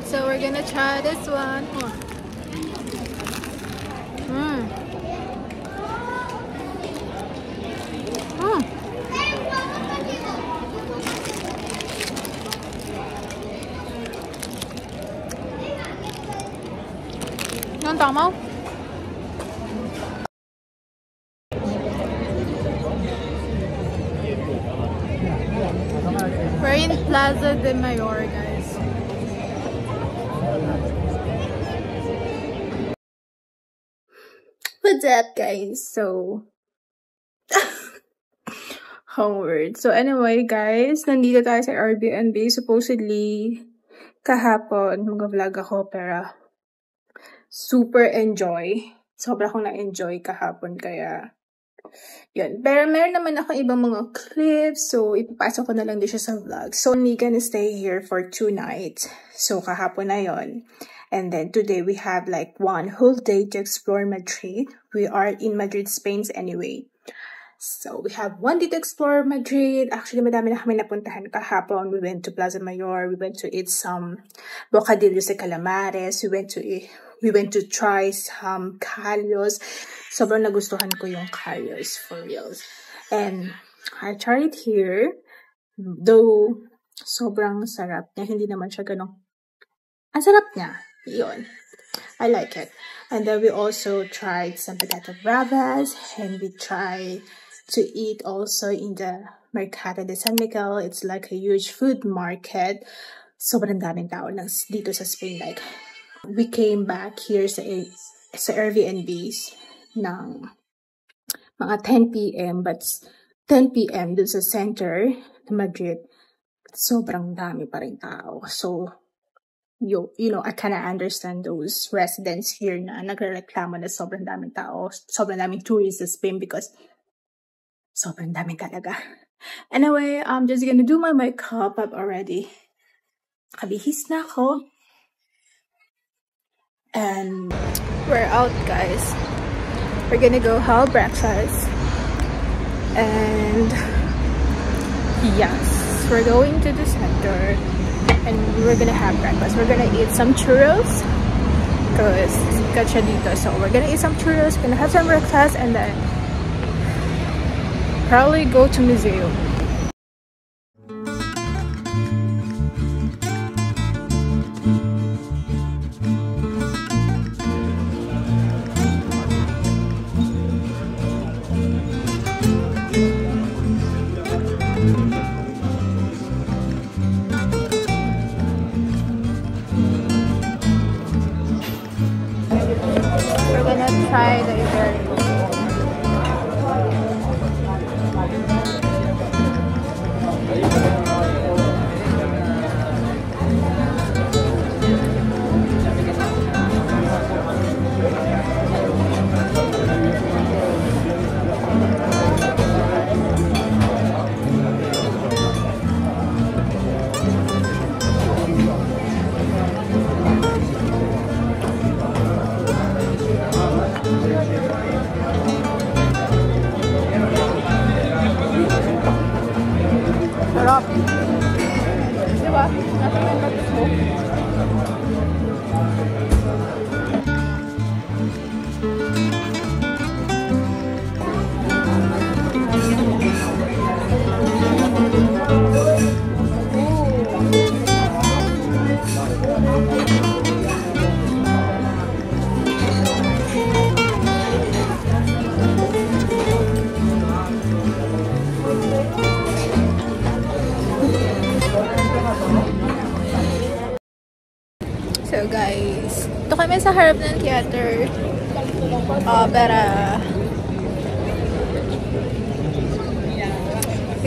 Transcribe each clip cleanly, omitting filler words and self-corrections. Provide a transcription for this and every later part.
Alright, so we're gonna try this one. Yung tama? We're in Plaza de Mayor, guys. What's up, guys? So, homeward. So, anyway, guys, nandito tayo sa Airbnb. Supposedly, kahapon, mag-vlog ako, pero super enjoy. Sobra akong na-enjoy kahapon, kaya yun. Pero meron naman ako ibang mga clips, so ipapasok ko na lang din siya sa vlog. So, only gonna stay here for 2 nights. So, kahapon na yun. And then, today, we have like 1 whole day to explore Madrid. We are in Madrid, Spain anyway. So, we have 1 day to explore Madrid. Actually, madami na kami napuntahan kahapon. We went to Plaza Mayor. We went to eat some bocadillos de calamares. We went to try some callos. Sobrang nagustuhan ko yung callos, for reals. And I tried it here. Though, sobrang sarap niya. Hindi naman siya ganun. Ang sarap niya. Yun. I like it. And then we also tried some potato bravas. And we tried to eat also in the Mercado de San Miguel. It's like a huge food market. Sobrang daming tao lang dito sa Spain. Like, we came back here sa Airbnbs ng mga 10 p.m. But 10 p.m. dun sa center ng Madrid, sobrang dami pa rin tao. So, you know, I kind of understand those residents here na nagrereklamo na sobrang daming tao, sobrang daming tourists sa Spain because sobrang daming talaga. Anyway, I'm just gonna do my makeup up already. Kabihis na ako. And we're out, guys. We're gonna go have breakfast. And yes, we're going to the center. And we're gonna have breakfast. We're gonna eat some churros. Because sikat siya dito. So we're gonna eat some churros. Gonna have some breakfast. And then probably go to museum. We're gonna try the Iberico. Sarap. Diba? Nasa may matusok. So guys, ito kami sa harap ng theater. Pero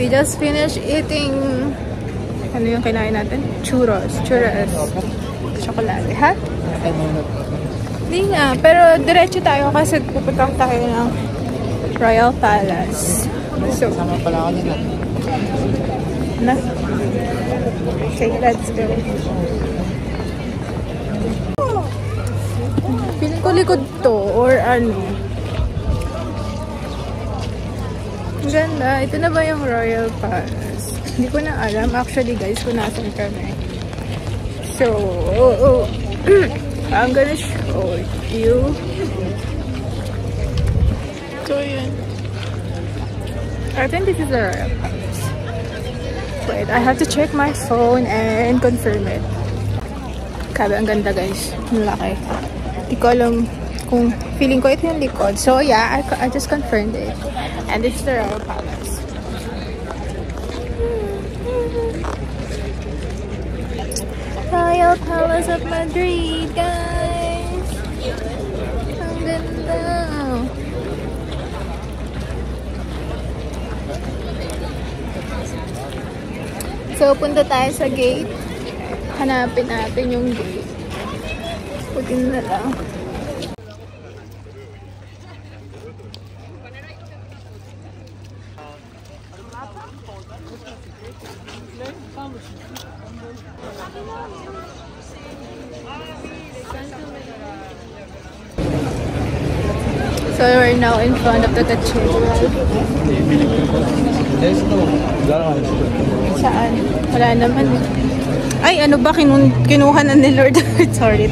we just finished eating, ano yung kinain natin? Churros. Chocolate, ha? Hindi nga, pero diretso tayo kasi pupunta tayo ng Royal Palace. So, sama pala ako nila. Na? Okay, let's go. Feeling ko likod to or ano. Ang ganda. Ito na ba yung Royal Palace? Hindi ko na alam actually guys kung nasan kami. So, I'm gonna show you. So, yun. I think this is the Royal Palace. Wait, I have to check my phone and confirm it. Kabe, ang ganda guys. Ang laki. Di ko alam kung feeling ko ito yung likod. So, yeah, I just confirmed it. And this is the Royal Palace. Royal Palace of Madrid, guys! Ang ganda! So, punta tayo sa gate. Hanapin natin yung gate. Putin na lang. So we're now in front of the cathedral. Saan? Wala naman. Ay, ano ba? Kinuha na ni Lord. Sorry.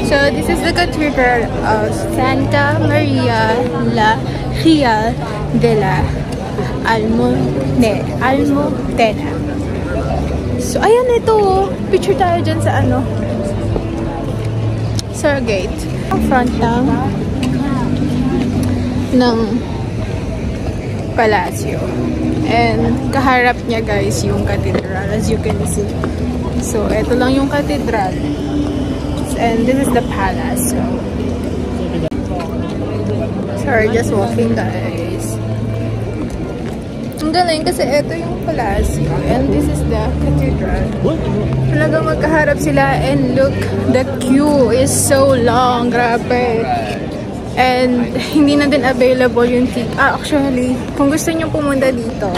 So this is the cathedral of Santa Maria la Real de la Almudena. So ayan, ito. Picture tayo dyan sa ano. Sa gate. Ang front ng palasyo. And kaharap niya guys yung cathedral, as you can see. So ito lang yung cathedral. And this is the palace. So we're just walking guys. Ang galing kasi ito yung palasyo. And this is the cathedral. Talagang magkaharap sila. And look, the queue is so long. Grabe. And hindi na din available yung ticket. Actually, kung gusto nyo pumunta dito,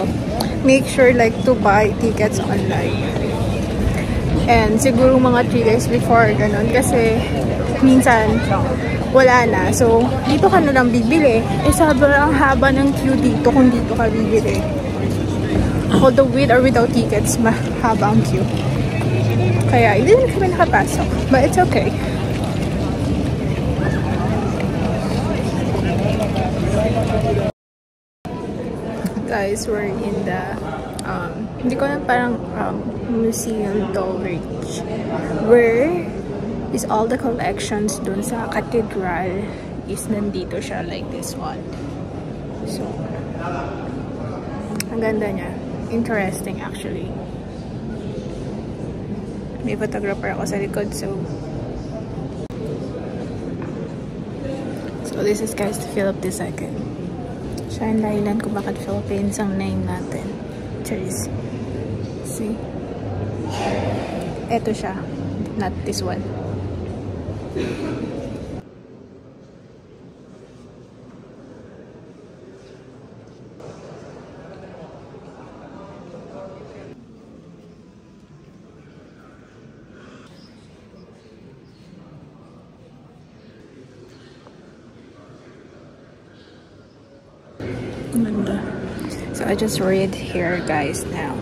make sure like to buy tickets online. And siguro mga 3 days before, ganun. Kasi minsan, wala na. So, dito ka na lang bibili. Eh, sobrang haba ng queue dito kung dito ka bibili. Although with or without tickets, mahaba ang queue. Kaya, hindi na kami nakapasok. But it's okay. Guys, we're in the hindi ko na parang museum Dulwich, where is all the collections dun sa cathedral is nandito siya, like this one. So ang ganda niya, interesting actually. May photographer ako sa likod, so this is guys to Philip II. Siya ang dahilan kung bakit Philippines ang name natin. Cheers. See? Eto siya. Not this one. So I just read here guys now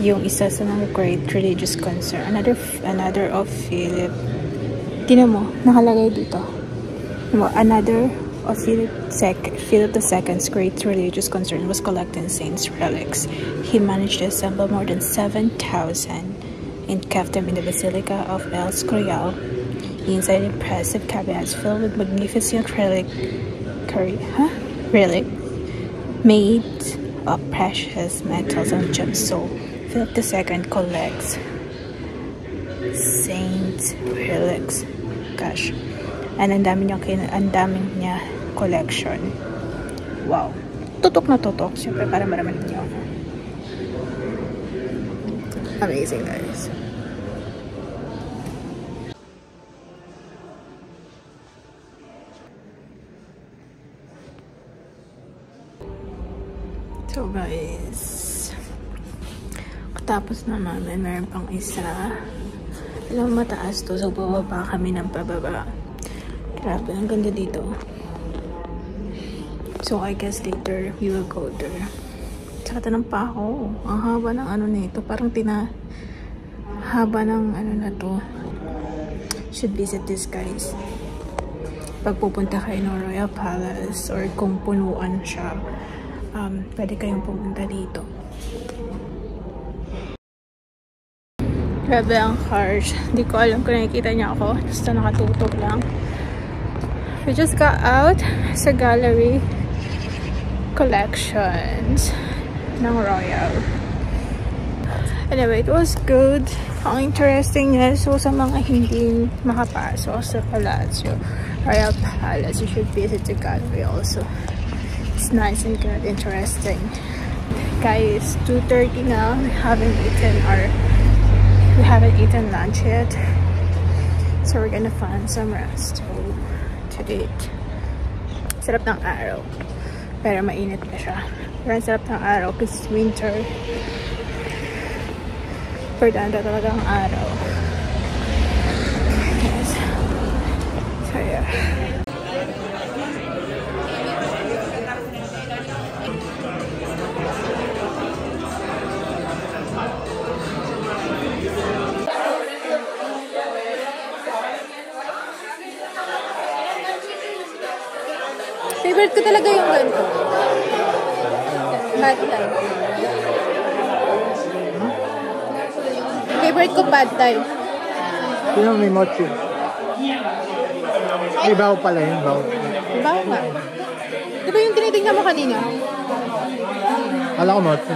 yung isa sa mga great religious concern, another of Philip, tinan mo nakalagay dito, another of Philip II's great religious concern was collecting saints' relics. He managed to assemble more than 7,000 and kept them in the Basilica of El Escorial. Inside impressive cabinets filled with magnificent relic made of precious metals and gems. So Philip II collects saint relics. Gosh. And ang daming niya collection. Wow. Tutok na tutok. Siyempre para maramanin niyo ako. Amazing guys. So guys, tapos na namin, meron pang isa. Alam mo, mataas to, so bababa kami ng pababa. Grabe, ang ganda dito. So I guess later we will go there Sakit ng pa ako. Ang haba ng ano nito. Parang haba ng ano na to. Should visit this, guys. Pag pupunta kayo ng Royal Palace or kung punuan siya, pwede kayong pumunta dito. Grabe ang cars. Hindi ko alam kung nakikita niya ako. Basta nakatutok lang. We just got out sa gallery collections ng Royal. Anyway, it was good. Ang interesting niya, so sa mga hindi makapasok sa Palazzo, Royal Palace, you should visit the gallery also. It's nice and good, interesting. Guys, 2:30 now. We haven't eaten lunch yet. So we're gonna find some rest to eat. Sarap ng araw. Pero mainit pa siya. Pero ang sarap ng araw kasi it's winter. Perdanda talaga ang araw. Yes. So yeah. Favorite ko talaga yung ganito. Pad Thai. Favorite ko Pad Thai. Sino may mochi? May baho pala yun, baho. Baho nga. Di ba yung tinitingnan mo kanina? Kala ko mochi.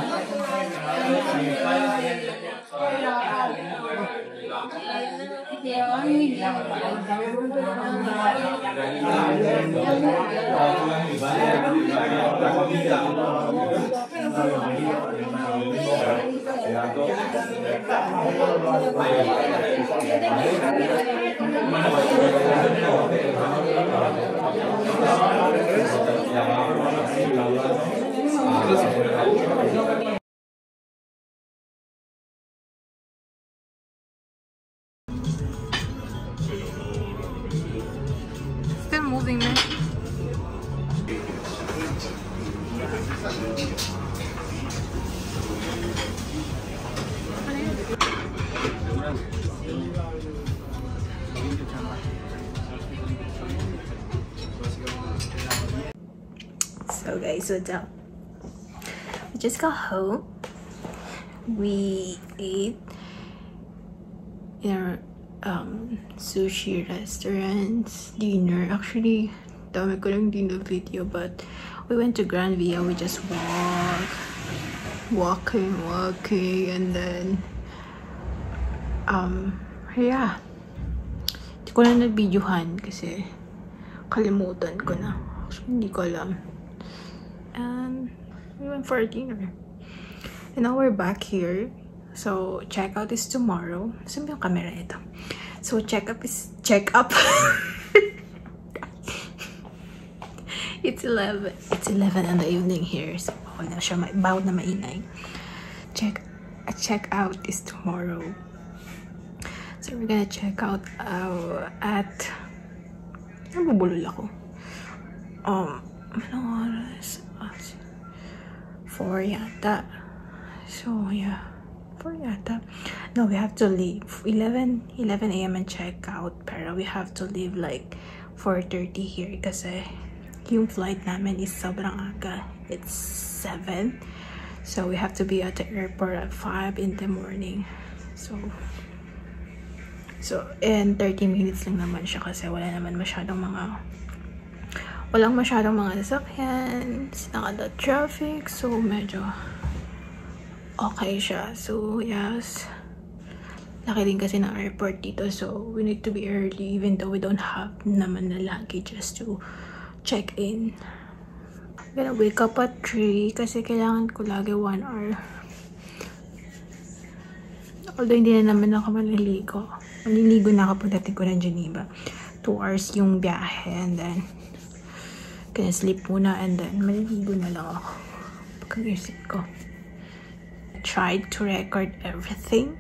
Still moving, man. So guys, what's up? We just got home. We ate in our sushi restaurants, dinner. Actually, dami ko lang din the video, but we went to Grand Via. We just walking, and then yeah. Hindi ko na nag-videohan kasi kalimutan ko na. Actually, hindi ko alam. And we went for dinner. And now we're back here. So, checkout is tomorrow. Saan yung camera ito? So, check up. It's 11. It's 11 in the evening here. So, bawal na maingay. Check out is tomorrow. So, we're gonna check out at... Nabubulol ako. Anong oras? 4 yata. So, yeah. 4 yata. No, we have to leave. 11 a.m. and check out. Pero we have to leave like 4:30 here kasi yung flight namin is sobrang aga. It's 7. So, we have to be at the airport at 5 in the morning. So, in 30 minutes lang naman siya kasi walang masyadong mga sasakyan, nakada traffic, so medyo okay siya. So yes, laki din kasi ng airport dito, so we need to be early even though we don't have naman na luggages to check in. I'm gonna wake up at 3 kasi kailangan ko lagi 1 hour. Although hindi na naman ako maliligo na ako pagdating ko ng Geneva. 2 hours yung biyahe, and then gonna sleep muna, and then maliligo na lang ako pagkagising ko. I tried to record everything,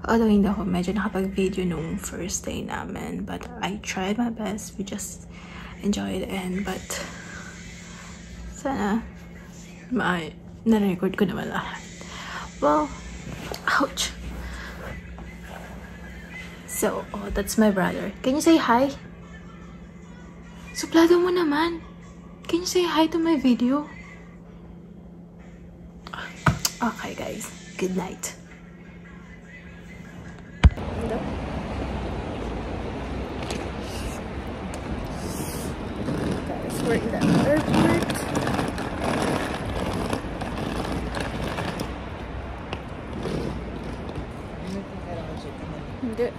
although hindi ako medyo nakapag-video nung first day namin, but I tried my best. We just enjoyed it, but sana Na-record ko naman lahat. Well, ouch. So, oh, that's my brother. Can you say hi? Suplado mo naman. Can you say hi to my video? Okay, guys. Good night. Guys, we're in the airport. Hindi.